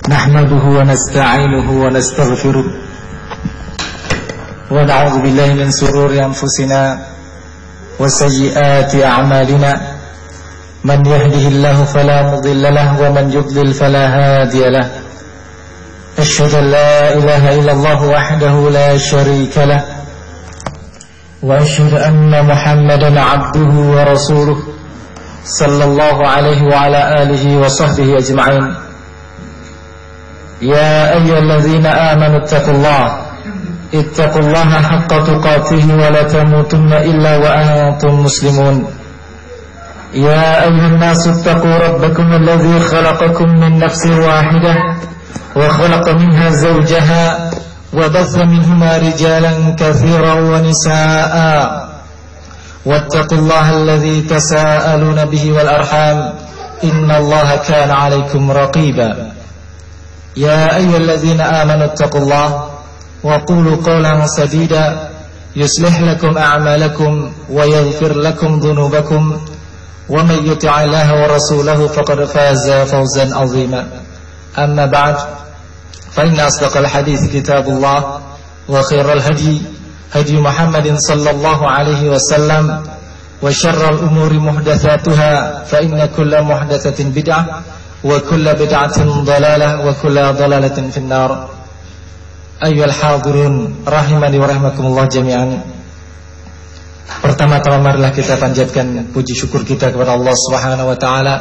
نحمده ونستعينه ونستغفره ونعوذ بالله من شرور أنفسنا وسيئات أعمالنا من يهده الله فلا مضل له ومن يضلل فلا هادي له أشهد أن لا إله إلا الله وحده لا شريك له وأشهد أن محمدا عبده ورسوله صلى الله عليه وعلى آله وصحبه أجمعين يا أيها الذين آمنوا اتقوا الله حق تقاته ولا تموتن إلا وأنتم مسلمون يا أيها الناس اتقوا ربكم الذي خلقكم من نفس واحدة وخلق منها زوجها وبث منهما رجالا كثيرا ونساء واتقوا الله الذي تساءلون به والأرحام إن الله كان عليكم رقيبا يا أيها الذين آمنوا اتقوا الله وقولوا قولا سديدا يصلح لكم أعمالكم ويغفر لكم ذنوبكم ومن يطع الله ورسوله فقد فاز فوزا عظيما أما بعد فإن أصدق الحديث كتاب الله وخير الهدي هدي محمد صلى الله عليه وسلم وشر الأمور محدثاتها فإن كل محدثة بدعة وكل بدعة ضلالة وكل ضلالة في النار أيها الحاضرون rahimani wa rahimakumullah jami'an. Pertama-tama marilah kita panjatkan puji syukur kita kepada Allah Subhanahu wa taala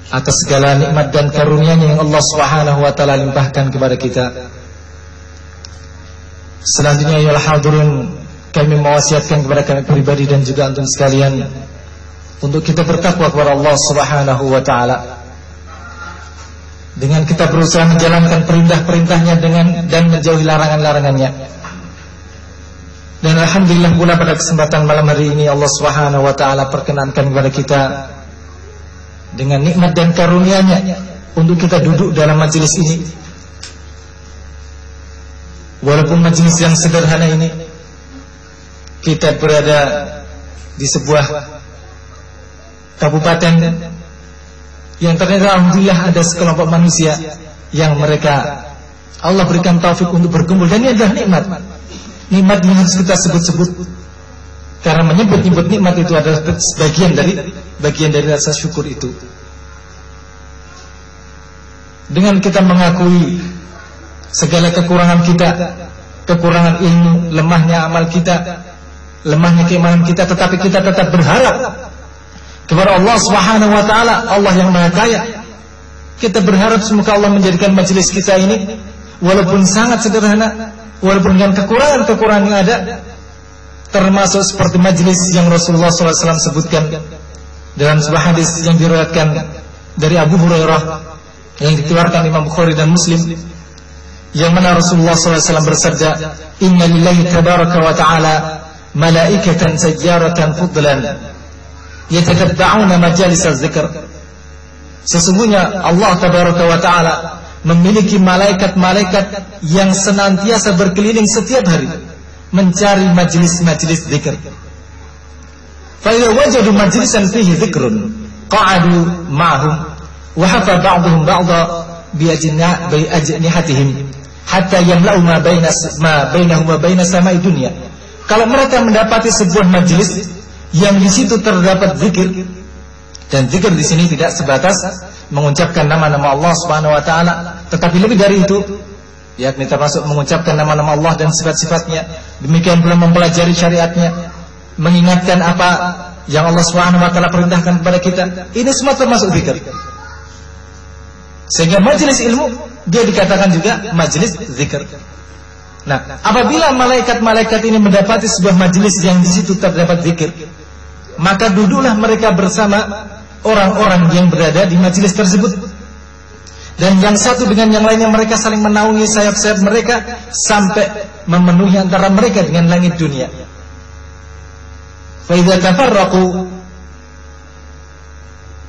atas segala nikmat dan karunia-Nya yang Allah Subhanahu wa taala limpahkan kepada kita. Selanjutnya ya hadirin, kami mewasiatkan kepada kami pribadi dan juga antum sekalian untuk kita bertakwa kepada Allah Subhanahu wa taala dengan kita berusaha menjalankan perintah-perintahnya dan menjauhi larangan-larangannya. Dan alhamdulillah pula pada kesempatan malam hari ini Allah Subhanahu wa taala perkenankan kepada kita dengan nikmat dan karunia-Nya untuk kita duduk dalam majelis ini. Walaupun majelis yang sederhana ini, kita berada di sebuah kabupaten yang ternyata alhamdulillah ada sekelompok manusia yang mereka Allah berikan taufik untuk berkumpul, dan ini adalah nikmat yang harus kita sebut-sebut, karena menyebut-nyebut nikmat itu adalah bagian dari rasa syukur itu. Dengan kita mengakui segala kekurangan kita, kekurangan ilmu, lemahnya amal kita, lemahnya keimanan kita, tetapi kita tetap berharap kepada Allah Subhanahu wa taala, Allah yang Maha Kaya. Kita berharap semoga Allah menjadikan majelis kita ini walaupun sangat sederhana, walaupun dengan kekurangan-kekurangan yang ada, termasuk seperti majelis yang Rasulullah SAW sebutkan dalam sebuah hadis yang diriwayatkan dari Abu Hurairah yang dikeluarkan Imam Bukhari dan Muslim, yang mana Rasulullah SAW bersabda, Inna lillahi tabaraka wa ta'ala malaikatan sajjaratan fudlan yatatabba'una majalis az-zikr. Sesungguhnya Allah tabaraka wa ta'ala memiliki malaikat-malaikat yang senantiasa berkeliling setiap hari mencari majelis-majelis zikir. Fa idza wajadu majlisan fihi dzikrun qa'adu ma'ahum wa hafa ba'dhum ba'dha bi ajnihatihim hatta yamla'u ma bainahum wa baina sama'i dunya. Kalau mereka mendapati sebuah majelis yang di situ terdapat zikir, dan zikir di sini tidak sebatas mengucapkan nama-nama Allah Subhanahu wa taala, tetapi lebih dari itu, yakni termasuk mengucapkan nama-nama Allah dan sifat-sifatnya, demikian pula mempelajari syariatnya, mengingatkan apa yang Allah Subhanahu wa taala perintahkan kepada kita. Ini semua termasuk zikir. Sehingga majelis ilmu dia dikatakan juga majelis zikir. Nah, apabila malaikat-malaikat ini mendapati sebuah majelis yang di situ terdapat zikir, maka duduklah mereka bersama orang-orang yang berada di majelis tersebut, dan yang satu dengan yang lainnya mereka saling menaungi sayap-sayap mereka sampai memenuhi antara mereka dengan langit dunia. Fa idza tafarraqu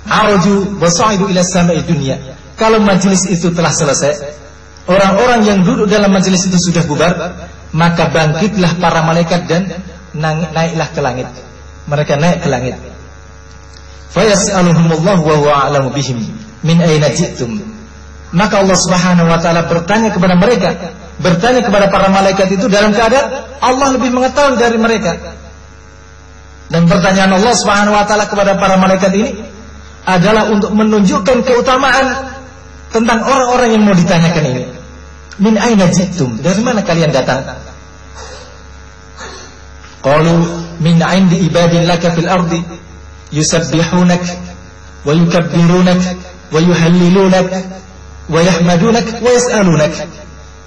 arju wasaidu ila samai dunya. Kalau majelis itu telah selesai, orang-orang yang duduk dalam majelis itu sudah bubar, maka bangkitlah para malaikat dan naiklah ke langit. Mereka naik ke langit. Fa yas'aluhumullahu wa huwa a'lamu bihim. min aina ji'tum. Maka Allah Subhanahu wa taala bertanya kepada mereka, bertanya kepada para malaikat itu dalam keadaan Allah lebih mengetahui dari mereka. Dan pertanyaan Allah Subhanahu wa taala kepada para malaikat ini adalah untuk menunjukkan keutamaan tentang orang-orang yang mau ditanyakan ini. Min aina ji'tum, dari mana kalian datang? Qalu min 'indi ibadin laka fil ardi yusabbihunak wa yukabbirunak wa yuhallilunak wa yahmadunak wa yas'alunak.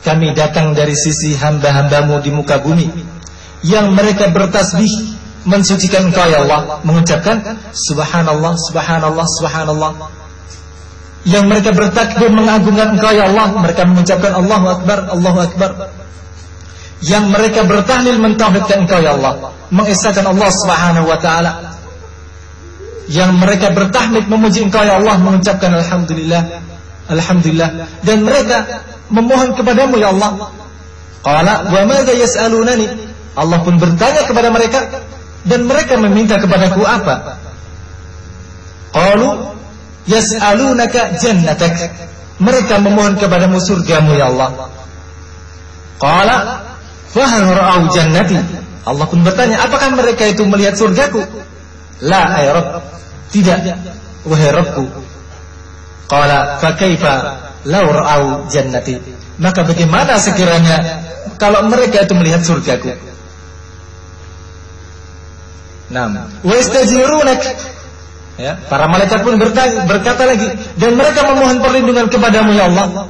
Kami datang dari sisi hamba-hambamu di muka bumi yang mereka bertasbih, mensucikan Engkau ya Allah, mengucapkan subhanallah, subhanallah, subhanallah. Yang mereka bertakbir mengagungkan Engkau ya Allah, mereka mengucapkan Allahu akbar, Allahu akbar. Yang mereka bertahlil mentauhidkan Engkau ya Allah, mengesahkan Allah Subhanahu wa taala. Yang mereka bertahmid memuji Engkau ya Allah, mengucapkan alhamdulillah, alhamdulillah. Dan mereka memohon kepadamu ya Allah. Qala wa madza yas'alunani, Allah pun bertanya kepada mereka, dan mereka meminta kepadaku apa? Qalu yas'alunaka jannatak, mereka memohon kepadamu surgamu ya Allah. Qala fa hal ra'au jannati, Allah pun bertanya, apakah mereka itu melihat surgaku? La ay Rabb, tidak wahai Rabbku. Qala fa kaifa law ra'au jannati, maka bagaimana sekiranya kalau mereka itu melihat surgaku? Naam, wa yastajirunak, ya, para malaikat pun berkata lagi, dan mereka memohon perlindungan kepadamu ya Allah.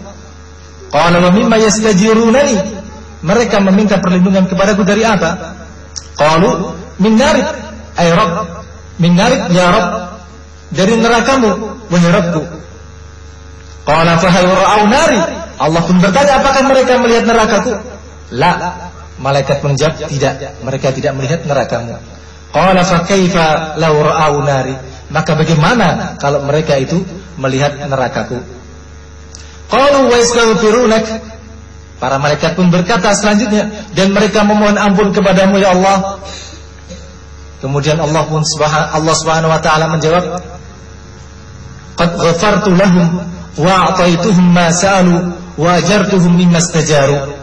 Qala wa mimma yastajirunani, mereka meminta perlindungan kepadaku dari apa? Qalu min narik ay Rabb, min narik ya Rabb, dari nerakamu wahai Rabbku. Qala fa hal ra'au nari, Allah pun bertanya, apakah mereka melihat nerakaku? La, malaikat menjawab, tidak, mereka tidak melihat nerakamu. Qala fa kaifa law ra'au nari, maka bagaimana kalau mereka itu melihat nerakaku? Qalu wa yastaghfirunak, para malaikat pun berkata selanjutnya, dan mereka memohon ampun kepadamu ya Allah. Kemudian Allah Subhanahu wa taala menjawab, qad ghafartu lahum wa a'taituhum ma sa'alu wa ajartuhum mimma istajaru.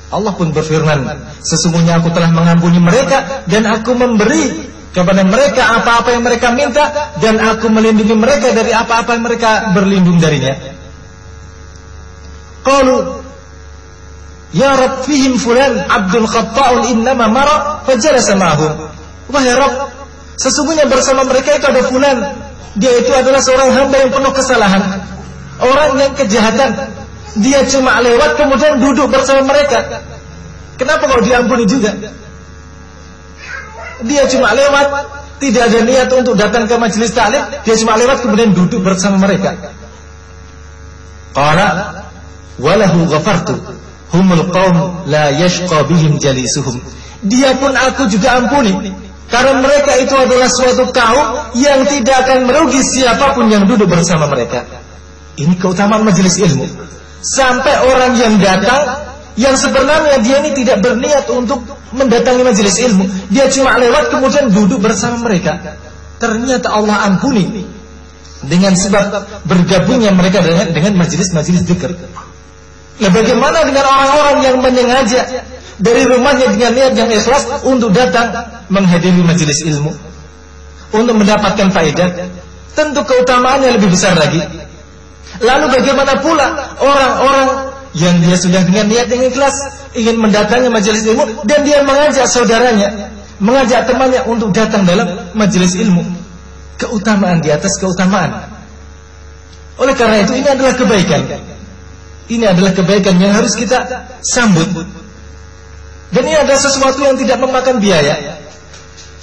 Allah pun berfirman, sesungguhnya aku telah mengampuni mereka dan aku memberi kepada mereka apa-apa yang mereka minta, dan aku melindungi mereka dari apa-apa yang mereka berlindung darinya. Qalu ya Rabb fihim fulan abdul khatta'un innama mara fajalasa ma'hum. Wahai Rabb, sesungguhnya bersama mereka itu ada fulan, dia itu adalah seorang hamba yang penuh kesalahan, orang yang kejahatan, dia cuma lewat kemudian duduk bersama mereka. Kenapa kau diampuni juga? Dia cuma lewat, tidak ada niat untuk datang ke majelis taklim, dia cuma lewat kemudian duduk bersama mereka. Qala walahu ghafartu humul qaum la yashqa bihim jalisuhum, dia pun aku juga ampuni, karena mereka itu adalah suatu kaum yang tidak akan merugi siapapun yang duduk bersama mereka. Ini keutamaan majelis ilmu. Sampai orang yang datang, yang sebenarnya dia ini tidak berniat untuk mendatangi majelis ilmu, dia cuma lewat kemudian duduk bersama mereka, ternyata Allah ampuni dengan sebab bergabungnya mereka dengan majelis-majelis dzikir. Nah, bagaimana dengan orang-orang yang menyengaja dari rumahnya dengan niat yang ikhlas untuk datang menghadiri majelis ilmu, untuk mendapatkan faedah? Tentu keutamaannya lebih besar lagi. Lalu bagaimana pula orang-orang yang dia sudah dengan niat yang ikhlas ingin mendatangi majelis ilmu, dan dia mengajak saudaranya, mengajak temannya untuk datang dalam majelis ilmu? Keutamaan di atas keutamaan. Oleh karena itu, ini adalah kebaikan. Ini adalah kebaikan yang harus kita sambut. Dan ini adalah sesuatu yang tidak memakan biaya.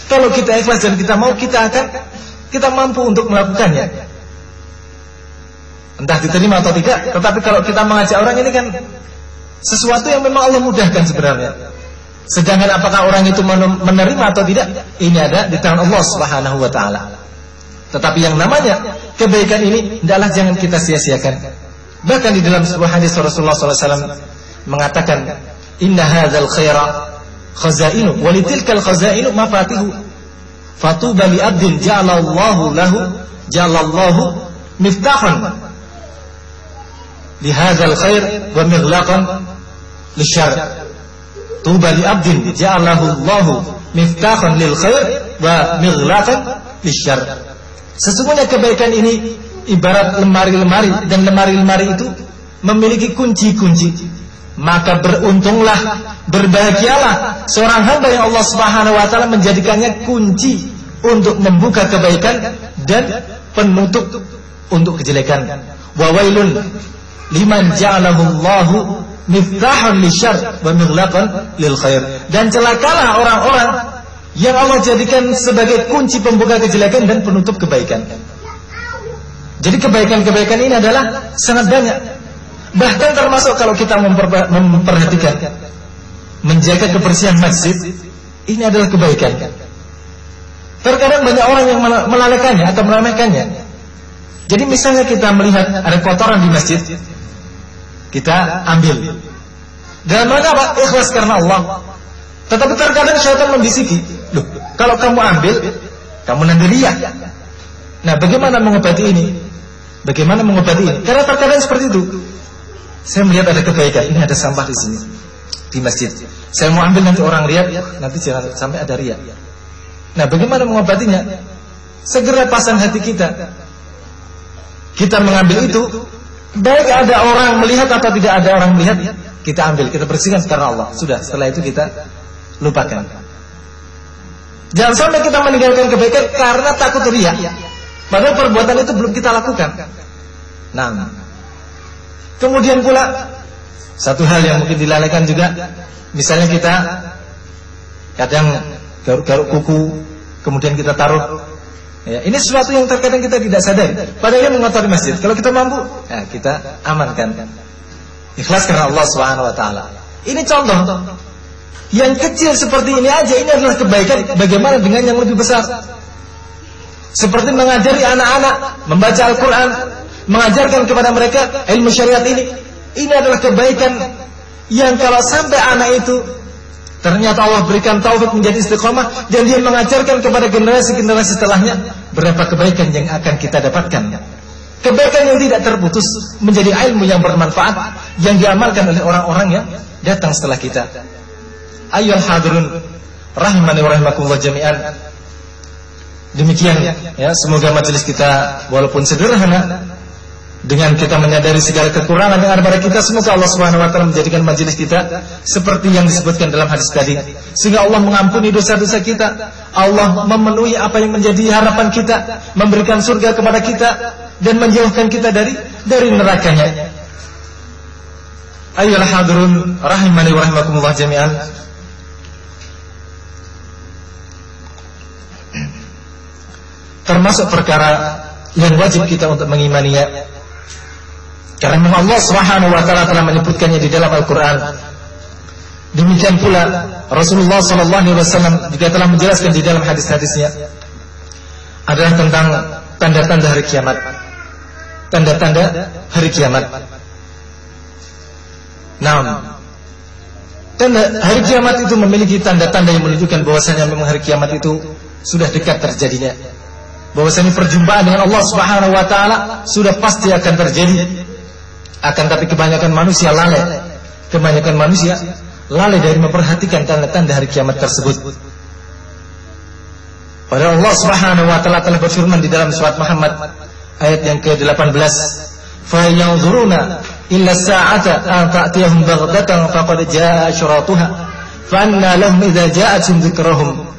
Kalau kita ikhlas dan kita mau, kita mampu untuk melakukannya. Entah diterima atau tidak, tetapi kalau kita mengajak orang, ini kan sesuatu yang memang Allah mudahkan sebenarnya. Sedangkan apakah orang itu menerima atau tidak, ini ada di tangan Allah Subhanahu wa taala. Tetapi yang namanya kebaikan ini hendaklah jangan kita sia-siakan. Bahkan di dalam sebuah hadis Rasulullah SAW mengatakan, inna hadzal khaira khazainu wa litilkal khazainu mafatihu fatuba li abdin ja'alallahu miftahun li hadzal khair wa mighlaqan lisyarr. Tuba li abdin ja'alahu Allahu miftahun lil khair wa mighlaqan lisyarr. Sesungguhnya kebaikan ini ibarat lemari-lemari, dan lemari-lemari itu memiliki kunci-kunci. Maka beruntunglah, berbahagialah seorang hamba yang Allah Subhanahu wa taala menjadikannya kunci untuk membuka kebaikan dan penutup untuk kejelekan. Wa wailun liman ja'alahu Allahu miftahun lisyarr wa mighlaqan lil khair. Dan celakalah orang-orang yang Allah jadikan sebagai kunci pembuka kejelekan dan penutup kebaikan. Jadi kebaikan-kebaikan ini adalah sangat banyak. Bahkan termasuk kalau kita memperhatikan menjaga kebersihan masjid, ini adalah kebaikan. Terkadang banyak orang yang melalaikannya atau meremehkannya. Jadi misalnya kita melihat ada kotoran di masjid, kita ambil. Dalam rangka apa? Ikhlas karena Allah. Tetapi terkadang syaitan membisiki, loh, kalau kamu ambil, kamu nanti riya. Nah, bagaimana mengobati ini? Bagaimana mengobati ini? Karena terkadang seperti itu. Saya melihat ada kebaikan, ini ada sampah di sini, di masjid. Saya mau ambil, nanti orang riya, nanti jangan sampai ada riya. Nah, bagaimana mengobatinya? Segera pasang hati kita. Kita mengambil itu, baik ada orang melihat atau tidak ada orang melihat, kita ambil, kita bersihkan karena Allah. Sudah, setelah itu kita lupakan. Jangan sampai kita meninggalkan kebaikan karena takut riya, padahal perbuatan itu belum kita lakukan. Nah, kemudian pula satu hal yang mungkin dilalaikan juga, misalnya kita kadang garuk-garuk kuku, kemudian kita taruh. Ya, ini sesuatu yang terkadang kita tidak sadar, padahal dia mengotori masjid. Kalau kita mampu, ya, kita amankan. Ikhlas karena Allah Subhanahu wa taala. Ini contoh. Yang kecil seperti ini aja, ini adalah kebaikan. Bagaimana dengan yang lebih besar? Seperti mengajari anak-anak membaca Al-Quran, mengajarkan kepada mereka ilmu syariat ini. Ini adalah kebaikan yang kalau sampai anak itu ternyata Allah berikan taufik menjadi istiqomah dan dia mengajarkan kepada generasi-generasi setelahnya, berapa kebaikan yang akan kita dapatkan. Kebaikan yang tidak terputus, menjadi ilmu yang bermanfaat, yang diamalkan oleh orang-orang yang datang setelah kita. Ayyuhal hadirun rahimani wa rahimakumullah jami'an. Demikian ya, semoga majelis kita walaupun sederhana, dengan kita menyadari segala kekurangan yang ada pada kita, semoga Allah Subhanahu wa taala menjadikan majelis kita seperti yang disebutkan dalam hadis tadi, sehingga Allah mengampuni dosa-dosa kita, Allah memenuhi apa yang menjadi harapan kita, memberikan surga kepada kita dan menjauhkan kita dari nerakanya. Ayyuhal hadirun rahimani wa rahimakumullah jami'an. Termasuk perkara yang wajib kita untuk mengimaninya, karena Allah Subhanahu wa taala telah menyebutkannya di dalam Al-Qur'an. Demikian pula Rasulullah sallallahu alaihi wasallam juga telah menjelaskan di dalam hadis-hadisnya, adalah tentang tanda-tanda hari kiamat. Tanda-tanda hari kiamat. Nah, tanda hari kiamat itu memiliki tanda-tanda yang menunjukkan bahwasanya memang hari kiamat itu sudah dekat terjadinya. Bahwasanya perjumpaan dengan Allah Subhanahu wa taala sudah pasti akan terjadi. Akan tapi kebanyakan manusia lalai. Kebanyakan manusia lalai dari memperhatikan tanda-tanda hari kiamat tersebut. Padahal Allah Subhanahu wa taala telah berfirman di dalam surat Muhammad ayat yang ke-18, "Fa yanzuruna illa sa'ata an ta'tiyahum baghtatan faqad jaa'a asyratuha fa anna lahum idza ja'atuhum dzikrahum."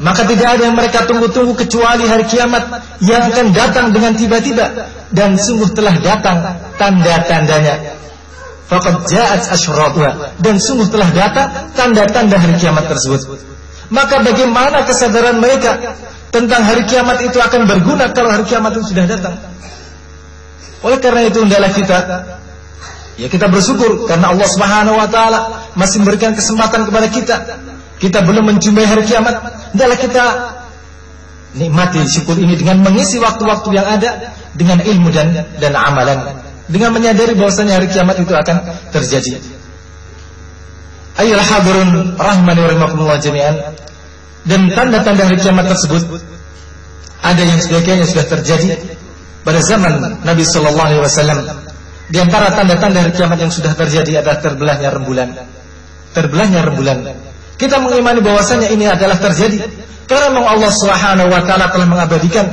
Maka tidak ada yang mereka tunggu-tunggu kecuali hari kiamat yang akan datang dengan tiba-tiba, dan sungguh telah datang tanda-tandanya. Faqad ja'at asyratuha, dan sungguh telah datang tanda-tanda hari kiamat tersebut. Maka bagaimana kesadaran mereka tentang hari kiamat itu akan berguna kalau hari kiamat itu sudah datang? Oleh karena itu hendaklah kita bersyukur karena Allah Subhanahu wa taala masih memberikan kesempatan kepada kita. Kita belum menjumpai hari kiamat, hendaklah kita nikmati syukur ini dengan mengisi waktu-waktu yang ada dengan ilmu dan amalan, dengan menyadari bahwasanya hari kiamat itu akan terjadi. Ayyuhal hadirun rahimani wa rahimakumullah jami'an. Dan tanda-tanda hari kiamat tersebut ada yang sebagainya sudah terjadi pada zaman Nabi sallallahu alaihi wasallam. Di antara tanda-tanda hari kiamat yang sudah terjadi adalah terbelahnya rembulan. Terbelahnya rembulan. Kita mengimani bahwasanya ini adalah terjadi karena memang Allah Subhanahu wa taala telah mengabadikan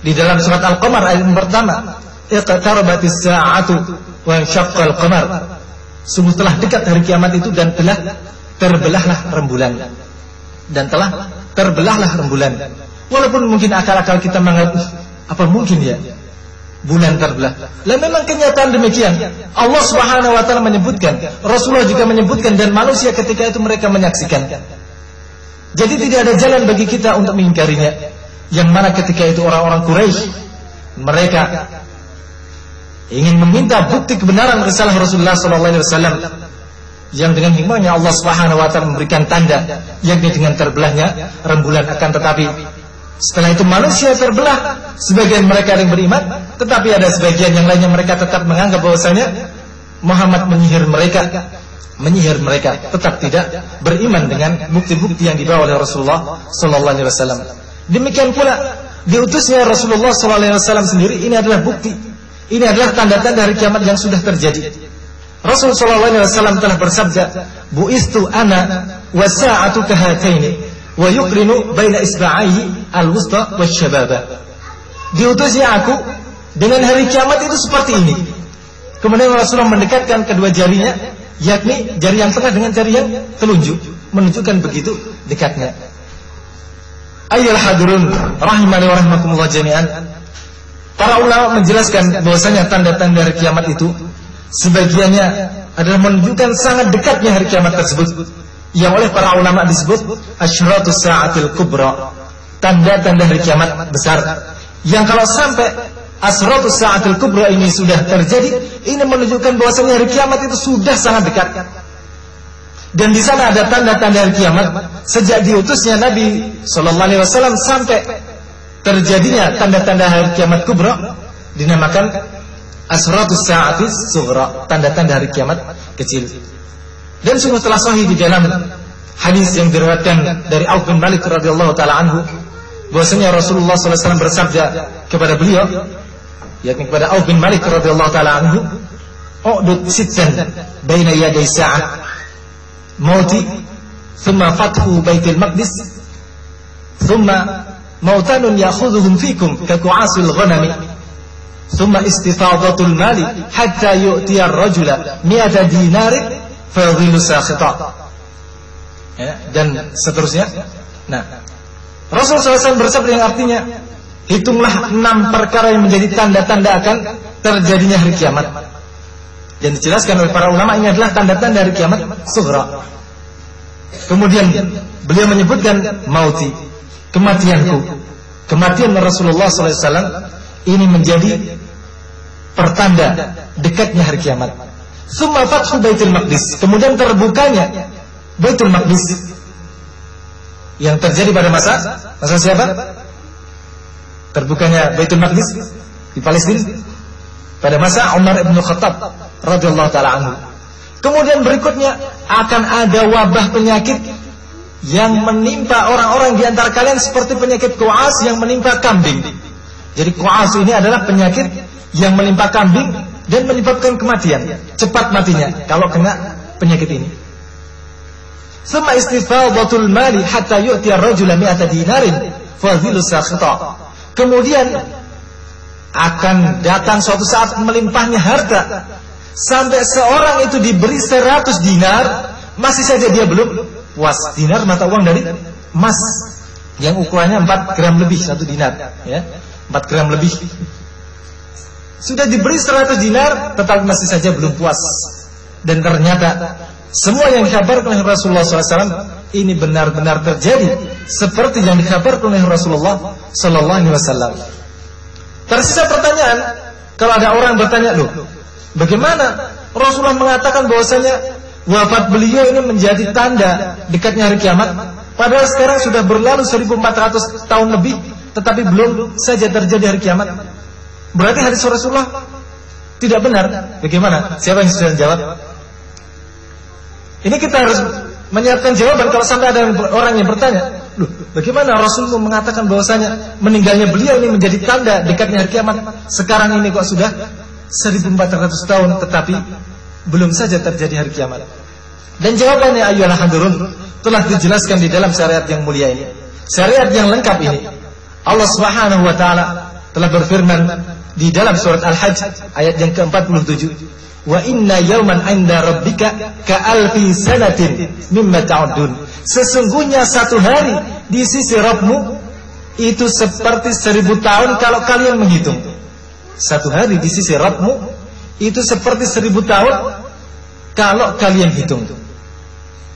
di dalam surat Al-Qamar ayat yang pertama, iqtarabatis sa'atu wa insyaqqal qamar. Sungguh telah dekat hari kiamat itu dan terbelahlah rembulan. Dan telah terbelahlah rembulan. Walaupun mungkin akal-akal kita menganggap apa mungkin ya bulan terbelah. Lah memang kenyataan demikian. Allah Subhanahu wa taala menyebutkan, Rasulullah juga menyebutkan, dan manusia ketika itu mereka menyaksikan. Jadi tidak ada jalan bagi kita untuk mengingkarinya. Yang mana ketika itu orang-orang Quraisy mereka ingin meminta bukti kebenaran risalah Rasulullah sallallahu alaihi wasallam, yang dengan hikmahnya Allah Subhanahu wa taala memberikan tanda yakni dengan terbelahnya rembulan. Akan tetapi setelah itu manusia terbelah, sebagian mereka yang beriman, tetapi ada sebagian yang lainnya mereka tetap menganggap bahwasanya Muhammad menyihir mereka, tetap tidak beriman dengan bukti-bukti yang dibawa oleh Rasulullah sallallahu alaihi wasallam. Demikian pula diutusnya Rasulullah sallallahu alaihi wasallam sendiri, ini adalah bukti, ini adalah tanda-tanda hari kiamat yang sudah terjadi. Rasul sallallahu alaihi wasallam telah bersabda, "Bu'istu ana wa sa'atu kahataini." Wa yuqrinu baina isba'aihi al-wusta wasyababa. Diutusnya aku dengan hari kiamat itu seperti ini. Kemudian Rasulullah mendekatkan kedua jarinya, yakni jari yang tengah dengan jari yang telunjuk, menunjukkan begitu dekatnya. Ayyuhal hadirun rahimani wa rahimakumullah jami'an. Para ulama menjelaskan bahwasanya tanda-tanda hari kiamat itu sebagiannya adalah menunjukkan sangat dekatnya hari kiamat tersebut, yang oleh para ulama disebut asyratus sa'atil kubra, tanda-tanda hari kiamat besar. Yang kalau sampai asyratus sa'atil kubra ini sudah terjadi, ini menunjukkan bahwasanya hari kiamat itu sudah sangat dekat. Dan di sana ada tanda-tanda hari kiamat sejak diutusnya Nabi sallallahu alaihi wasallam sampai terjadinya tanda-tanda hari kiamat kubra, dinamakan asyratus sa'atis sughra, tanda-tanda hari kiamat kecil. Dan sungguh telah sahih di dalam hadis yang diriwayatkan dari Auf bin Malik radhiyallahu taala anhu, bahwasanya Rasulullah sallallahu alaihi wasallam bersabda kepada beliau, yakni kepada Auf bin Malik radhiyallahu taala anhu, "U'dud sittan baina yaday sa'ah mauti, thumma fathu Baitul Maqdis, thumma mautanun ya'khudhuhum fikum ka qu'asil ghanami, thumma istifadatul mali hatta yu'tiya ar-rajula 100 dinarin fadhilu sakhita." Ya, dan seterusnya. Nah, Rasulullah SAW bersabda yang artinya, hitunglah 6 perkara yang menjadi tanda-tanda akan terjadinya hari kiamat. Dan dijelaskan oleh para ulama ini adalah tanda-tanda hari kiamat sughra. Kemudian beliau menyebutkan mauti, kematianku. Kematian Rasulullah SAW ini menjadi pertanda dekatnya hari kiamat. Summa fathu Baitul Maqdis, kemudian terbukanya Baitul Maqdis, yang terjadi pada masa siapa? Terbukanya Baitul Maqdis di Palestina pada masa Umar ibn Khattab radhiyallahu taala anhu. Kemudian berikutnya akan ada wabah penyakit yang menimpa orang-orang di antara kalian seperti penyakit Qu'as yang menimpa kambing. Jadi Qu'as ini adalah penyakit yang menimpa kambing dan menyebabkan kematian, cepat matinya kalau kena penyakit ini. Summa istifadatul mali hatta yu'ti ar-rajula 100 dinarin fadhilu sakhita. Kemudian akan datang suatu saat melimpahnya harta sampai seorang itu diberi 100 dinar, masih saja dia belum puas. Dinar mata uang dari emas yang ukurannya 4 gram lebih, 1 dinar ya, 4 gram lebih. Sudah diberi 100 dinar, tetapi masih saja belum puas. Dan ternyata semua yang dikabarkan oleh Rasulullah SAW ini benar-benar terjadi seperti yang dikabarkan oleh Rasulullah SAW. Tersisa pertanyaan, kalau ada orang bertanya, loh, bagaimana Rasulullah mengatakan bahwasanya wafat beliau ini menjadi tanda dekatnya hari kiamat, padahal sekarang sudah berlalu 1400 tahun lebih, tetapi belum saja terjadi hari kiamat. Berarti hadis Rasulullah tidak benar. Bagaimana? Siapa yang sudah menjawab? Ini kita harus menyiapkan jawaban kalau sampai ada orang yang bertanya, loh, Bagaimana Rasulmu mengatakan bahwasanya meninggalnya beliau ini menjadi tanda dekatnya hari kiamat. Sekarang ini kok sudah 1400 tahun tetapi belum saja terjadi hari kiamat. Dan jawabannya ayyuhal hadirun telah dijelaskan di dalam syariat yang mulia ini. Syariat yang lengkap ini. Allah Subhanahu wa taala telah berfirman di dalam surat Al-Hajj ayat yang ke-47, "Wa inna yawman 'inda rabbika ka'alfi sanatin mimma ta'udun." Sesungguhnya satu hari di sisi Rabbmu itu seperti 1000 tahun kalau kalian menghitung. Satu hari di sisi Rabbmu itu seperti 1000 tahun kalau kalian hitung.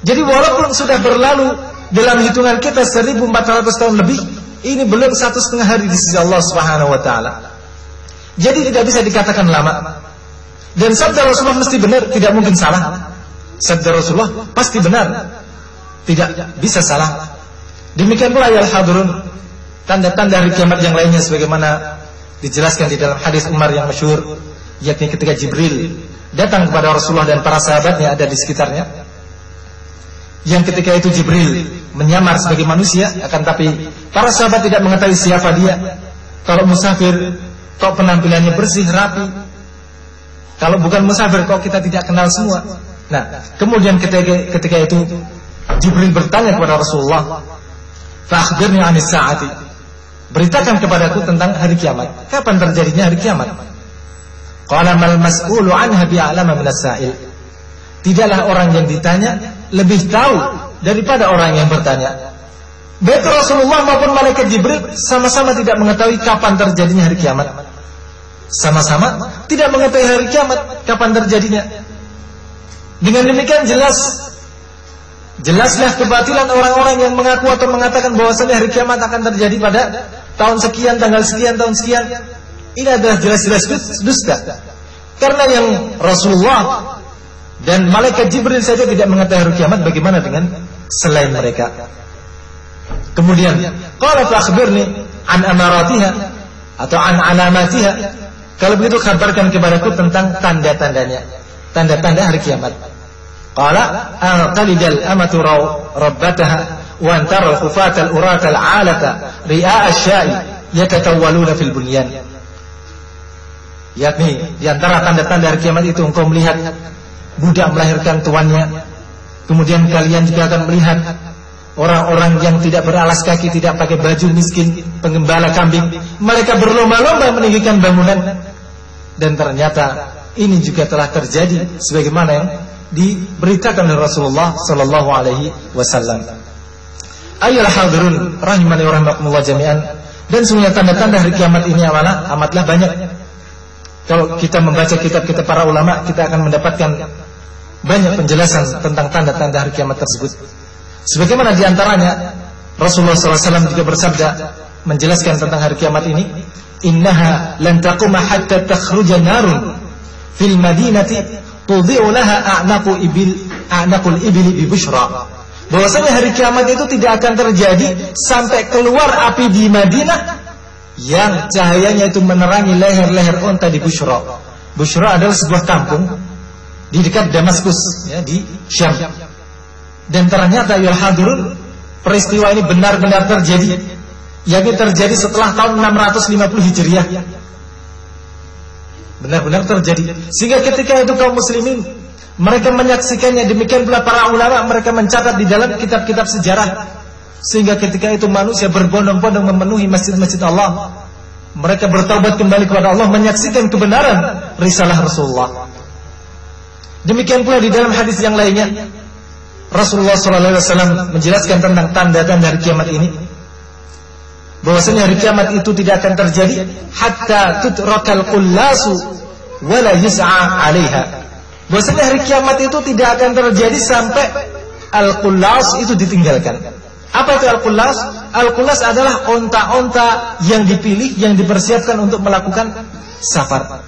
Jadi walaupun sudah berlalu dalam hitungan kita 1400 tahun lebih, ini belum 1,5 hari di sisi Allah Subhanahu wa taala. Jadi tidak bisa dikatakan lama. Dan sabda Rasulullah mesti benar, tidak mungkin salah. Sabda Rasulullah pasti benar, tidak bisa salah. Demikian pula ya al-hadirun, tanda-tanda hari kiamat yang lainnya sebagaimana dijelaskan di dalam hadis Umar yang masyhur, yakni ketika Jibril datang kepada Rasulullah dan para sahabatnya ada di sekitarnya. Yang ketika itu Jibril menyamar sebagai manusia, akan tapi para sahabat tidak mengetahui siapa dia. Kalau musafir kok penampilannya bersih, rapi. Kalau bukan musafir kok kita tidak kenal semua. Nah, kemudian ketika itu Jibril bertanya kepada Rasulullah, "Fa akhbirni 'anis sa'ati." Beritakan kepadaku tentang hari kiamat. Kapan terjadinya hari kiamat? Qala mal mas'ulu 'anha bi'alama minas sa'il. Tidaklah orang yang ditanya lebih tahu daripada orang yang bertanya. Baik Rasulullah maupun malaikat Jibril sama-sama tidak mengetahui kapan terjadinya hari kiamat. Sama-sama tidak mengetahui hari kiamat kapan terjadinya. Dengan demikian jelaslah kebatilan orang-orang yang mengaku atau mengatakan bahwasanya hari kiamat akan terjadi pada tahun sekian, tanggal sekian, tahun sekian. Ini adalah jelas-jelas dusta. Karena yang Rasulullah dan malaikat Jibril saja tidak mengetahui hari kiamat, bagaimana dengan selain mereka? Kemudian, qala fa akhbirni an amaratiha atau an alamatiha. Kalau begitu kabarkan kepadaku tentang tanda-tandanya, tanda-tanda hari kiamat. Qala aqalidal amatu rabbataha wa antara al-khufata al-urata al-alata ri'a asy-sya'i yatatawwaluna fil bunyan. Yakni di antara tanda-tanda hari kiamat itu engkau melihat budak melahirkan tuannya. Kemudian kalian juga akan melihat orang-orang yang tidak beralas kaki, tidak pakai baju, miskin, penggembala kambing. Mereka berlomba-lomba meninggikan bangunan. Dan ternyata ini juga telah terjadi sebagaimana yang diberitakan oleh Rasulullah sallallahu alaihi wasallam. Ayyuhal hadirun rahimani wa rahimakumullah jami'an. Dan semuanya tanda-tanda hari kiamat ini amatlah banyak. Kalau kita membaca kitab-kitab para ulama, kita akan mendapatkan banyak penjelasan tentang tanda-tanda hari kiamat tersebut. Sebagaimana diantaranya Rasulullah SAW juga bersabda menjelaskan tentang hari kiamat ini, "Innaha lan taquma hatta takhruja narun fil madinati tudhi'u laha a'naqul ibli bi bushra." Bahwasanya hari kiamat itu tidak akan terjadi sampai keluar api di Madinah yang cahayanya itu menerangi leher-leher unta di Bushra. Bushra adalah sebuah kampung di dekat Damaskus, ya, di Syam. Dan ternyata ya hadirun, peristiwa ini benar-benar terjadi, yakni terjadi setelah tahun 650 Hijriah. Benar-benar terjadi. Sehingga ketika itu kaum muslimin mereka menyaksikannya, demikian pula para ulama mereka mencatat di dalam kitab-kitab sejarah. Sehingga ketika itu manusia berbondong-bondong memenuhi masjid-masjid Allah. Mereka bertaubat kembali kepada Allah, menyaksikan kebenaran risalah Rasulullah. Demikian pula di dalam hadis yang lainnya Rasulullah SAW menjelaskan tentang tanda-tanda hari kiamat ini, bahwasanya hari kiamat itu tidak akan terjadi hatta tutrakal qullasu wala yus'a 'alaiha. Bahwasanya hari kiamat itu tidak akan terjadi sampai al-qullas itu ditinggalkan. Apa itu al-qullas? Al-qullas adalah onta-onta yang dipilih, yang dipersiapkan untuk melakukan safar.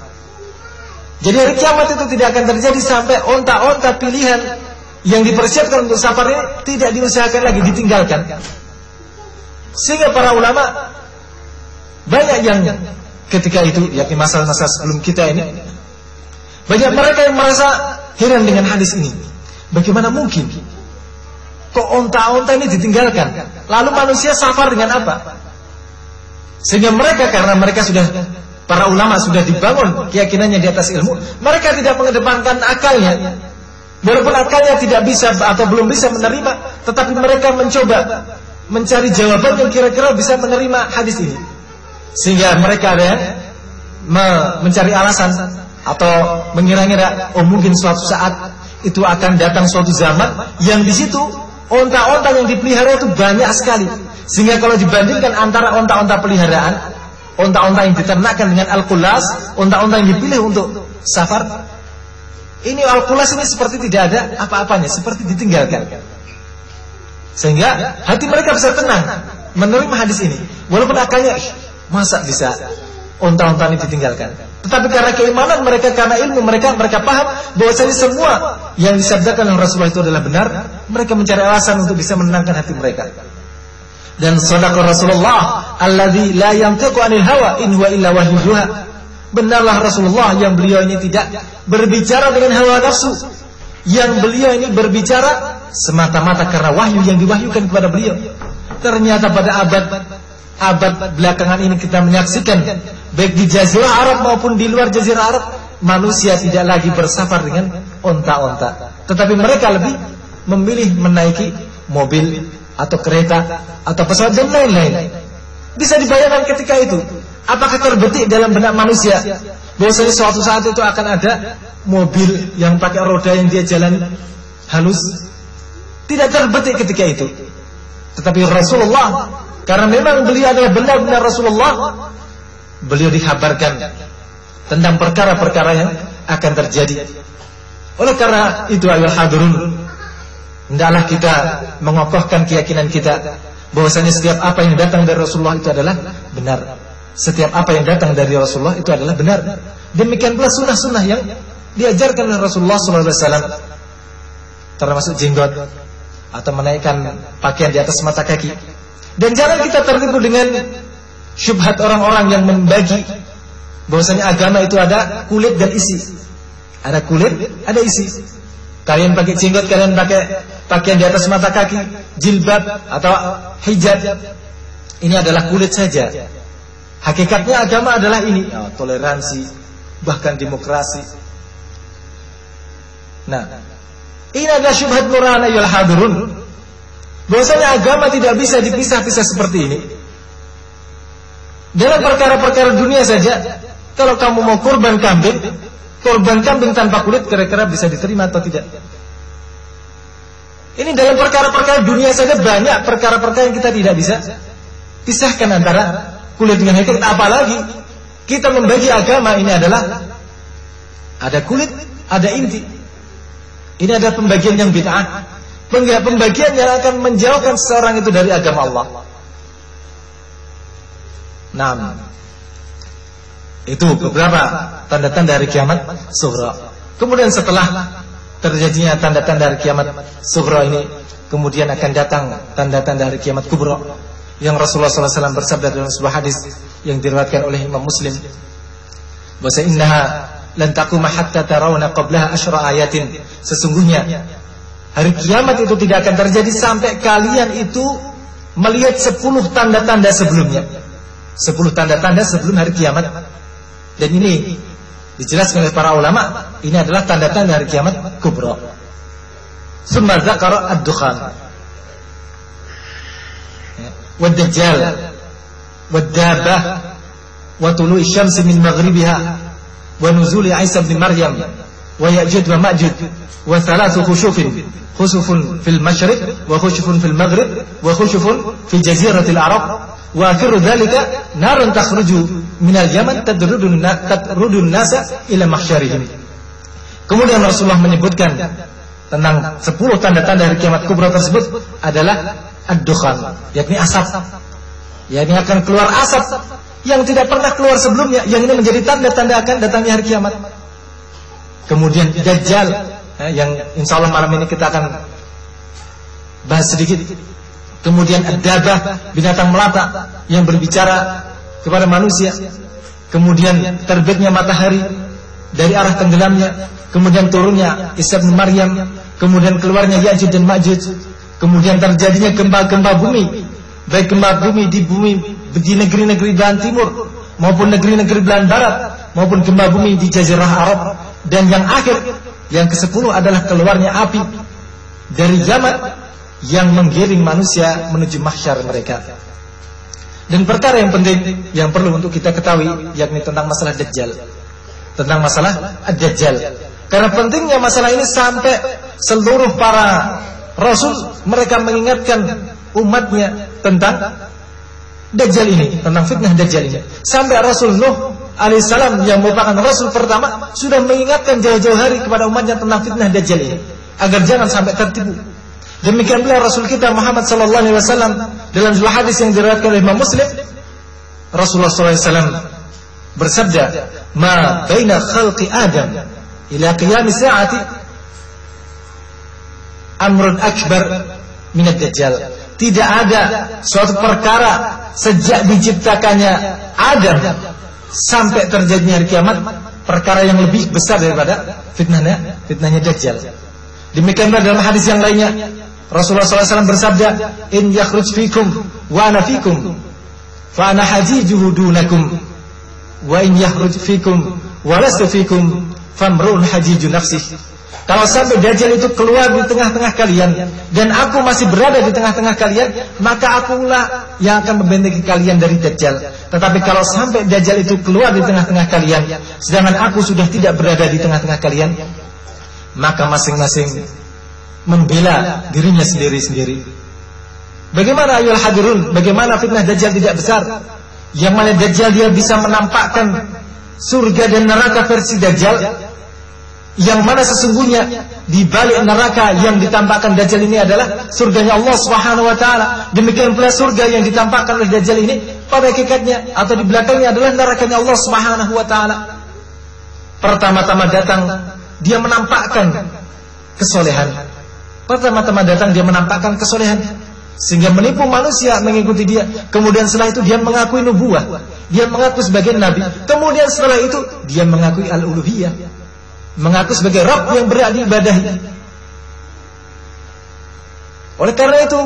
Jadi hari kiamat itu tidak akan terjadi sampai onta-onta pilihan yang dipersiapkan untuk safar ini tidak diusahakan lagi, ditinggalkan. Sehingga para ulama banyak yang ketika itu, yakni masa-masa sebelum kita ini, banyak mereka yang merasa heran dengan hadis ini. Bagaimana mungkin Kok onta-onta ini ditinggalkan? Lalu manusia safar dengan apa? Sehingga mereka, karena mereka sudah, para ulama sudah dibangun keyakinannya di atas ilmu, mereka tidak mengedepankan akalnya. Walaupun akalnya tidak bisa atau belum bisa menerima, tetapi mereka mencoba mencari jawaban yang kira-kira bisa menerima hadis ini. Sehingga mereka ada yang mencari alasan atau mengira-ngira, oh mungkin suatu saat itu akan datang suatu zaman yang di situ onta-onta yang dipelihara itu banyak sekali. Sehingga kalau dibandingkan antara onta-onta peliharaan, onta-onta yang diternakkan dengan al-qulas, onta-onta yang dipilih untuk safar, ini al-qulas ini seperti tidak ada apa-apanya, seperti ditinggalkan. Sehingga hati mereka bisa tenang menerima hadis ini. Walaupun akalnya, masa bisa onta-onta ini ditinggalkan. Tetapi karena keimanan mereka, karena ilmu mereka, mereka paham bahwasanya semua yang disabdakan oleh Rasulullah itu adalah benar. Mereka mencari alasan untuk bisa menenangkan hati mereka. Dan shadaqa Rasulullah alladzi la yantiqu 'anil hawa in huwa illa wahyu yuha. Benarlah Rasulullah yang beliau ini tidak berbicara dengan hawa nafsu, yang beliau ini berbicara semata-mata karena wahyu yang diwahyukan kepada beliau. Ternyata pada abad belakangan ini kita menyaksikan, baik di Jazirah Arab maupun di luar Jazirah Arab, manusia tidak lagi bersafar dengan onta-onta, tetapi mereka lebih memilih menaiki mobil atau kereta atau pesawat dan lain-lain. Bisa dibayangkan ketika itu, apakah terbetik dalam benak manusia bahwasanya suatu saat itu akan ada mobil yang pakai roda yang dia jalan halus? Tidak terbetik ketika itu. Tetapi Rasulullah, karena memang beliau adalah benar-benar Rasulullah, beliau dikabarkan tentang perkara-perkara yang akan terjadi. Oleh karena itu, ayuhal hadirun, hendaklah kita mengokohkan keyakinan kita bahwasanya setiap apa yang datang dari Rasulullah itu adalah benar. Setiap apa yang datang dari Rasulullah itu adalah benar. Demikian pula sunnah-sunnah yang diajarkan oleh Rasulullah SAW, termasuk jenggot atau menaikkan pakaian di atas mata kaki. Dan jangan kita tertipu dengan syubhat orang-orang yang membagi bahwasanya agama itu ada kulit dan isi. Ada kulit, ada isi. Kalian pakai jenggot, kalian pakai pakaian di atas mata kaki, jilbab atau hijab, ini adalah kulit saja. Hakikatnya agama adalah ini, toleransi, bahkan demokrasi. Nah, ini adalah syubhat nurana yal hadirun, bahwasanya agama tidak bisa dipisah-pisah seperti ini. Dalam perkara-perkara dunia saja, kalau kamu mau kurban kambing tanpa kulit kira-kira bisa diterima atau tidak? Ini dalam perkara-perkara dunia saja banyak perkara-perkara yang kita tidak bisa pisahkan antara kulit dengan hakikat. Apalagi kita membagi agama, ini adalah ada kulit, ada inti. Ini adalah pembagian yang bid'ah, pembagian yang akan menjauhkan seseorang itu dari agama Allah. Nah, itu beberapa tanda-tanda hari kiamat sughra. Kemudian setelah terjadinya tanda-tanda hari kiamat sughra ini, kemudian akan datang tanda-tanda hari kiamat kubra, yang Rasulullah SAW bersabda dalam sebuah hadis yang diriwayatkan oleh Imam Muslim, bahwa innaha lan taquma hatta tarawna qablaha asyra ayatin. Sesungguhnya hari kiamat itu tidak akan terjadi sampai kalian itu melihat 10 tanda-tanda sebelumnya. 10 tanda-tanda sebelum hari kiamat. Dan ini dijelaskan oleh para ulama, ini adalah tanda-tanda hari kiamat kubra. Summa dzakara ad-dukhan wad-dajjal wad-dabbah wa tulu'i syamsi min maghribiha wa nuzuli Isa bin Maryam wa Ya'juj wa Ma'juj wa thalathu khushufun fil masyriq wa khushufun fil maghrib wa khushufun fi jaziratil Arab wa akhiru dhalika narun takhruju minal Yaman tadrudun nasa ila mahsyarihim. Kemudian Rasulullah menyebutkan tentang 10 tanda-tanda hari kiamat kubra tersebut adalah ad-dukhan, yakni asap. Yakni akan keluar asap yang tidak pernah keluar sebelumnya, yang ini menjadi tanda-tanda akan datangnya hari kiamat. Kemudian Dajjal, yang insyaallah malam ini kita akan bahas sedikit. Kemudian ad-dabbah, binatang melata yang berbicara kepada manusia. Kemudian terbitnya matahari dari arah tenggelamnya. Kemudian turunnya Isa bin Maryam. Kemudian keluarnya Ya'juj dan Ma'juj. kemudian terjadinya gempa-gempa bumi, baik gempa bumi di negeri-negeri belahan timur maupun negeri-negeri belahan barat, maupun gempa bumi di Jazirah Arab, dan yang akhir, yang ke-10 adalah keluarnya api dari zaman yang menggiring manusia menuju mahsyar mereka. Dan perkara yang penting yang perlu untuk kita ketahui, yakni tentang masalah Dajjal, tentang masalah Ad-Dajjal. Karena pentingnya masalah ini sampai seluruh para Rasul mereka mengingatkan umatnya tentang Dajjal ini, tentang fitnah Dajjal ini. Sampai Rasul Nuh alaihissalam yang merupakan Rasul pertama sudah mengingatkan jauh-jauh hari kepada umatnya tentang fitnah Dajjal ini, agar jangan sampai tertipu. Demikian pula Rasul kita Muhammad sallallahu alaihi wasallam dalam sebuah hadis yang diriwayatkan oleh Imam Muslim, Rasulullah sallallahu alaihi wasallam bersabda, "Ma baina khalqi Adam ila qiyamis sa'ati amrun akbar min ad-dajjal." Tidak ada suatu perkara sejak diciptakannya Adam sampai terjadinya hari kiamat perkara yang lebih besar daripada fitnahnya Dajjal. Demikianlah dalam hadis yang lainnya Rasulullah SAW bersabda, "In yakhruj fikum wa ana fikum fa ana hajijuhu dunakum wa in yakhruj fikum wa lastu fikum famru'un hajiju nafsih." Kalau sampai Dajjal itu keluar di tengah-tengah kalian dan aku masih berada di tengah-tengah kalian, maka akulah yang akan membentengi kalian dari Dajjal. Tetapi kalau sampai Dajjal itu keluar di tengah-tengah kalian sedangkan aku sudah tidak berada di tengah-tengah kalian, maka masing-masing membela dirinya sendiri-sendiri. Bagaimana ayol hadirun, bagaimana fitnah Dajjal tidak besar, yang mana Dajjal dia bisa menampakkan surga dan neraka versi Dajjal, yang mana sesungguhnya di balik neraka yang ditampakkan Dajjal ini adalah surganya Allah Subhanahu wa taala. Demikian pula surga yang ditampakkan oleh Dajjal ini pada hakikatnya atau di belakangnya adalah nerakanya Allah Subhanahu wa taala. Pertama-tama datang dia menampakkan kesolehan. Pertama-tama datang dia menampakkan kesolehan sehingga menipu manusia mengikuti dia. Kemudian setelah itu dia mengakui nubuwah, dia mengaku sebagai nabi. Kemudian setelah itu dia mengakui al-uluhiyah, mengaku sebagai Rabb yang berhak diibadahi. Oleh karena itu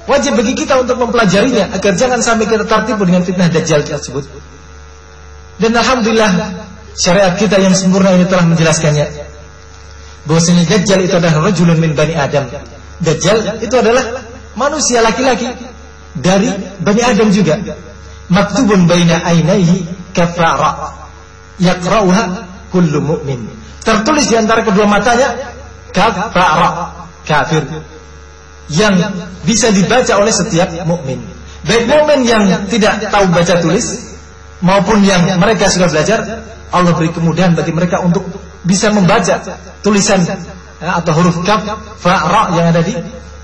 wajib bagi kita untuk mempelajarinya agar jangan sampai kita tertipu dengan fitnah Dajjal tersebut. Dan alhamdulillah syariat kita yang sempurna ini telah menjelaskannya, bahwasanya Dajjal itu adalah rajulun min bani Adam. Dajjal itu adalah manusia laki-laki dari bani Adam juga. Maktubun baina ainaihi kafara yaqra'uha kullu mu'min. Tertulis di antara kedua matanya kafara, kafir, yang bisa dibaca oleh setiap mukmin. Baik mukmin yang tidak tahu baca tulis maupun yang mereka sudah belajar, Allah beri kemudahan bagi mereka untuk bisa membaca tulisan atau huruf kaf fa ra yang ada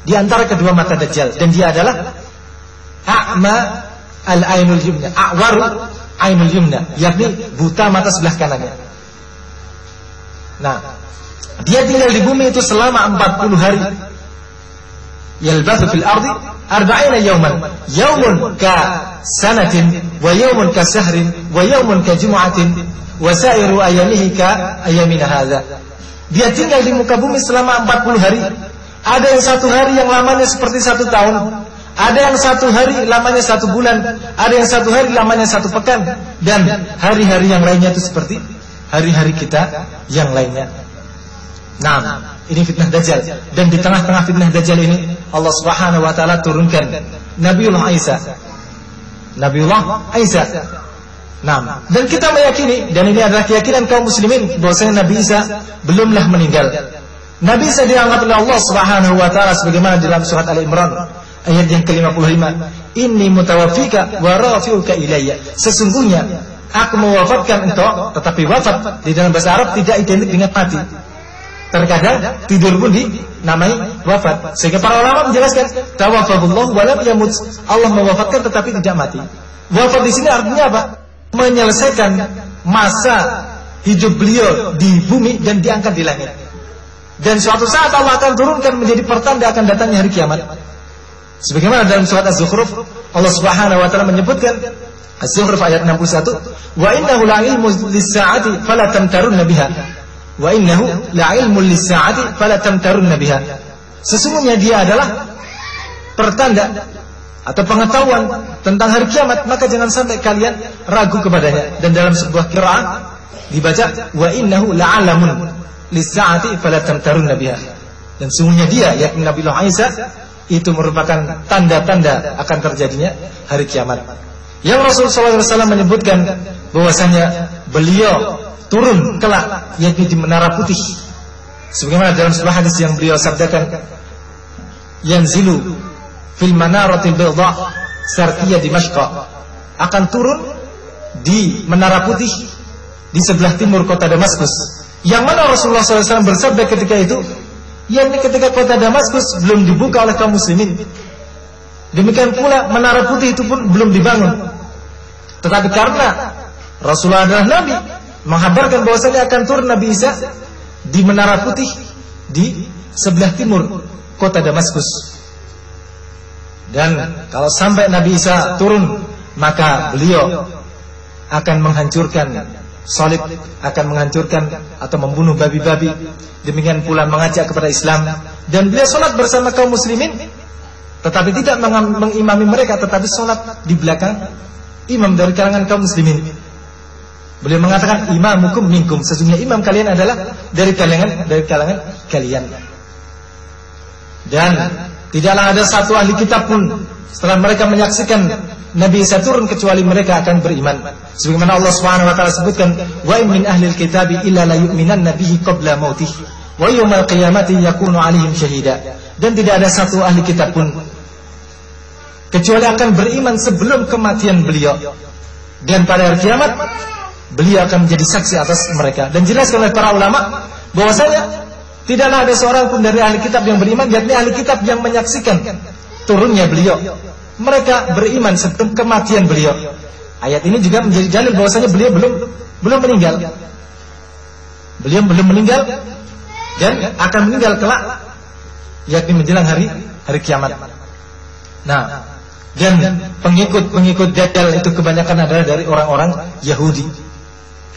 di antara kedua mata Dajjal, dan dia adalah a'ma al-ainul yumna, a'waru ainul yumna, yakni buta mata sebelah kanannya. Nah, dia tinggal di bumi itu selama 40 hari. Yalbathu fil ardi 40 yawman. Yawmun ka sanatin wa yawmun ka sahrin wa yawmun ka jumu'atin wa sa'iru ayamihi ka ayamina hadha. Dia tinggal di muka bumi selama 40 hari. Ada yang satu hari yang lamanya seperti 1 tahun, ada yang satu hari lamanya 1 bulan, ada yang satu hari lamanya 1 pekan, dan hari-hari yang lainnya itu seperti hari-hari kita yang lainnya. Nah, ini fitnah Dajjal. Dan di tengah-tengah fitnah Dajjal ini Allah Subhanahu wa taala turunkan Nabiullah Isa. Nah, dan kita meyakini, dan ini adalah keyakinan kaum muslimin, bahwasanya Nabi Isa belumlah meninggal. Nabi Isa diangkat oleh Allah Subhanahu wa taala sebagaimana dalam surat Al-Imran ayat yang ke-55, "Inni mutawaffika wa rafi'uka ilayya." Sesungguhnya aku mewafatkan engkau, tetapi wafat di dalam bahasa Arab tidak identik dengan mati. Terkadang tidur pun dinamai wafat. Sehingga para ulama menjelaskan, tawaffahullah wa lam yamut. Allah mewafatkan tetapi tidak mati. Wafat di sini artinya apa? Menyelesaikan masa hidup beliau di bumi dan diangkat di langit. Dan suatu saat Allah akan turunkan menjadi pertanda akan datangnya hari kiamat. Sebagaimana dalam surat Az-Zukhruf Allah Subhanahu wa taala menyebutkan, Az-Zukhruf ayat 61, "Wa innahu la'ilmun lis-sa'ati fala tamtarunna biha." Wa innahu la'ilmun lis-sa'ati fala tamtarunna biha. Sesungguhnya dia adalah pertanda atau pengetahuan tentang hari kiamat, maka jangan sampai kalian ragu kepadanya. Dan dalam sebuah qiraah dibaca wa innahu la'alamun lis-sa'ati fala tamtarunna biha. Dan sungguhnya dia, yakni Nabiullah Isa, itu merupakan tanda-tanda akan terjadinya hari kiamat. Yang Rasulullah SAW menyebutkan bahwasanya beliau turun kelak, yakni di Menara Putih. Sebagaimana dalam sebuah hadis yang beliau sabdakan, yanzilu fil manaratil bayda sarqiyah Dimashq, akan turun di Menara Putih di sebelah timur kota Damaskus. Yang mana Rasulullah SAW bersabda ketika itu, yakni ketika kota Damaskus belum dibuka oleh kaum muslimin. Demikian pula Menara Putih itu pun belum dibangun. Tetapi karena Rasulullah adalah Nabi, menghabarkan bahwasanya akan turun Nabi Isa di Menara Putih di sebelah timur kota Damaskus. Dan kalau sampai Nabi Isa turun, maka beliau akan menghancurkan salib, akan menghancurkan atau membunuh babi-babi. Demikian pula mengajak kepada Islam. Dan beliau sholat bersama kaum muslimin, tetapi tidak mengimami mereka, tetapi sholat di belakang imam dari kalangan kaum muslimin. Beliau mengatakan imamukum minkum, sesungguhnya imam kalian adalah dari kalangan kalian. Dan tidaklah ada satu ahli kitab pun setelah mereka menyaksikan Nabi Isa turun kecuali mereka akan beriman. Sebagaimana Allah Subhanahu wa taala sebutkan, wa in min ahlil kitabi illa la yu'minanna bihi qabla mautih wa yawmal qiyamati yakunu 'alaihim syahida. Dan tidak ada satu ahli kitab pun kecuali akan beriman sebelum kematian beliau. Dan pada hari kiamat beliau akan menjadi saksi atas mereka. Dan jelaskan oleh para ulama bahwasanya tidaklah ada seorang pun dari ahli kitab yang beriman, yakni ahli kitab yang menyaksikan turunnya beliau. Mereka beriman sebelum kematian beliau. Ayat ini juga menjadi dalil bahwasanya beliau belum meninggal. Beliau belum meninggal dan akan meninggal kelak, yakni menjelang hari kiamat. Nah, dan pengikut Dajjal itu kebanyakan adalah dari orang-orang Yahudi.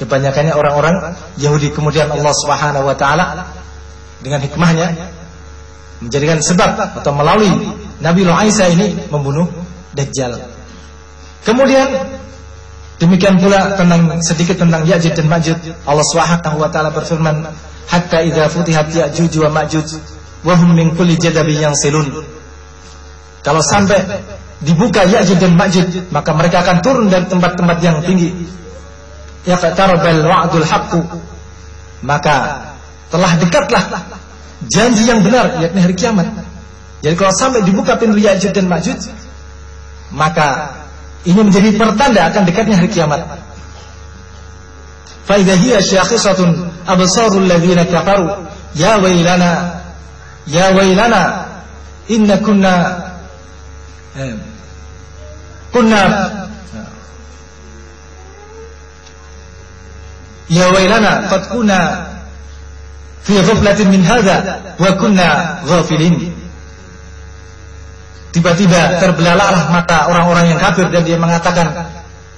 Kebanyakannya orang-orang Yahudi. Kemudian Allah Subhanahu wa taala dengan hikmahnya menjadikan sebab atau melalui Nabiullah Isa ini membunuh Dajjal. Kemudian demikian pula sedikit tentang Ya'juj dan Ma'juj. Allah Subhanahu wa taala berfirman, hatta idza futihat Ya'juj wa Ma'juj wa hum min kulli jadabin yansilun. Kalau sampai dibuka Ya'juj dan Ma'juj, maka mereka akan turun dari tempat-tempat yang tinggi. Yaqtarabal wa'dul haqqu, maka telah dekatlah janji yang benar, yakni hari kiamat. Jadi kalau sampai dibuka pintu Ya'juj dan Ma'juj, maka ini menjadi pertanda akan dekatnya hari kiamat. Fa idza hiya syakhisatun absarul ladzina kafaru ya wailana inna kunna ya wailana qad kunna fi ghaflatin min hadza wa kunna ghafilin. Tiba-tiba terbelalalah mata orang-orang yang kafir dan dia mengatakan,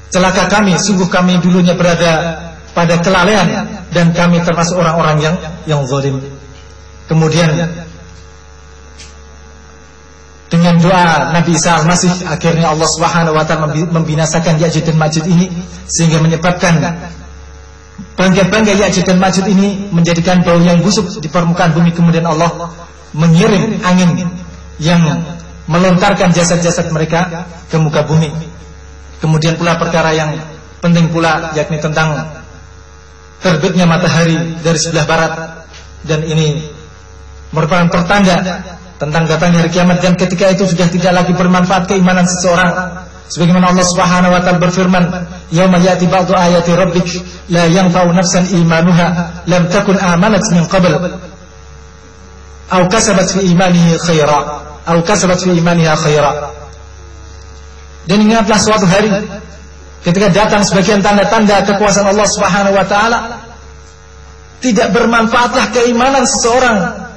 celaka kami, sungguh kami dulunya berada pada kelalaian dan kami termasuk orang-orang yang zalim. Kemudian dengan doa Nabi Isa Al-Masih, akhirnya Allah Subhanahu wa taala membinasakan Ya'juj dan Ma'juj ini, sehingga menyebabkan bangkai-bangkai Ya'juj dan Ma'juj ini menjadikan bau yang busuk di permukaan bumi. Kemudian Allah mengirim angin yang melontarkan jasad-jasad mereka ke muka bumi. Kemudian pula perkara yang penting pula, yakni tentang terbitnya matahari dari sebelah barat, dan ini merupakan pertanda tentang datangnya hari kiamat. Dan ketika itu sudah tidak lagi bermanfaat keimanan seseorang, sebagaimana Allah Subhanahu wa taala berfirman, yauma ya'ti ba'du ayati rabbik la yanfa'u nafsan imanuha lam takun amanat min qabl aw kasabat fi imanihi khaira aw kasabat fi imaniha khaira. Dan ingatlah suatu hari ketika datang sebagian tanda-tanda kekuasaan Allah Subhanahu wa taala, tidak bermanfaatlah keimanan seseorang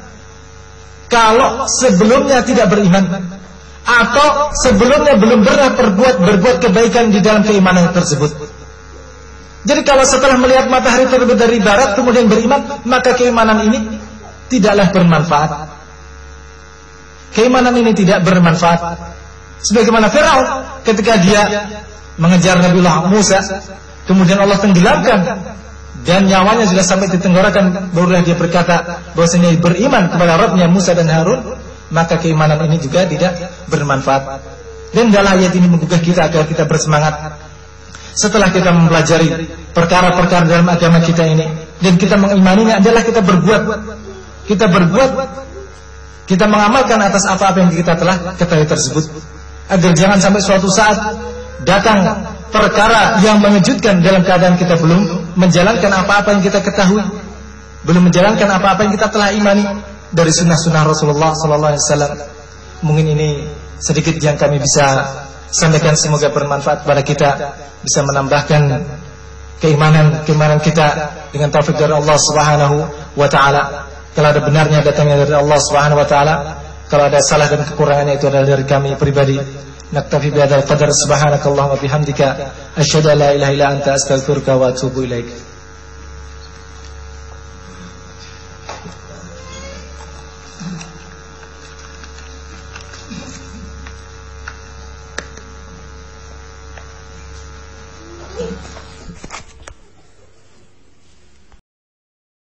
kalau sebelumnya tidak beriman, atau sebelumnya belum pernah berbuat kebaikan di dalam keimanan tersebut. Jadi kalau setelah melihat matahari terbit dari barat kemudian beriman, maka keimanan ini tidaklah bermanfaat. keimanan ini tidak bermanfaat. Sebagaimana Firaun ketika dia mengejar Nabiullah Musa, kemudian Allah tenggelamkan dan nyawanya sudah sampai di tenggorokan, barulah dia berkata bahwasanya beriman kepada Rabbnya Musa dan Harun, maka keimanan ini juga tidak bermanfaat. Dan dalam ayat ini menggugah kita agar kita bersemangat setelah kita mempelajari perkara-perkara dalam agama kita ini dan kita mengimaninya, adalah kita berbuat, kita mengamalkan atas apa-apa yang kita telah ketahui tersebut, agar jangan sampai suatu saat datang perkara yang mengejutkan dalam keadaan kita belum menjalankan apa-apa yang kita ketahui, belum menjalankan apa-apa yang kita telah imani dari sunnah-sunnah Rasulullah SAW. Mungkin ini sedikit yang kami bisa sampaikan, semoga bermanfaat kepada kita, bisa menambahkan keimanan kita dengan taufik dari Allah Subhanahu wa taala. Kalau ada benarnya datangnya dari Allah Subhanahu wa taala, kalau ada salah dan kekurangannya itu adalah dari kami pribadi. Naktafi bihadzal qadar, subhanakallahumma bihamdika asyhadu an la ilaha illa anta astaghfiruka wa atubu ilaik.